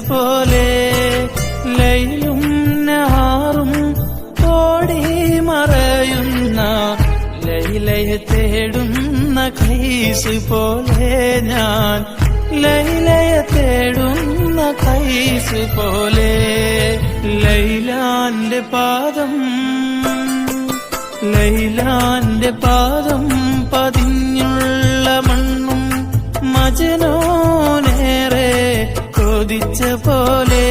പോലെ ലൈലും നഹാറും ഓടി മറയുന്ന ലൈലയെ തേടുന്ന കൈസ് പോലെ ഞാൻ ലൈലയെ തേടുന്ന കൈസ് പോലെ ലൈലാന്റെ പാദം പതിഞ്ഞുള്ള മണ്ണും മജനോനേറെ കൊതിച്ച പോലെ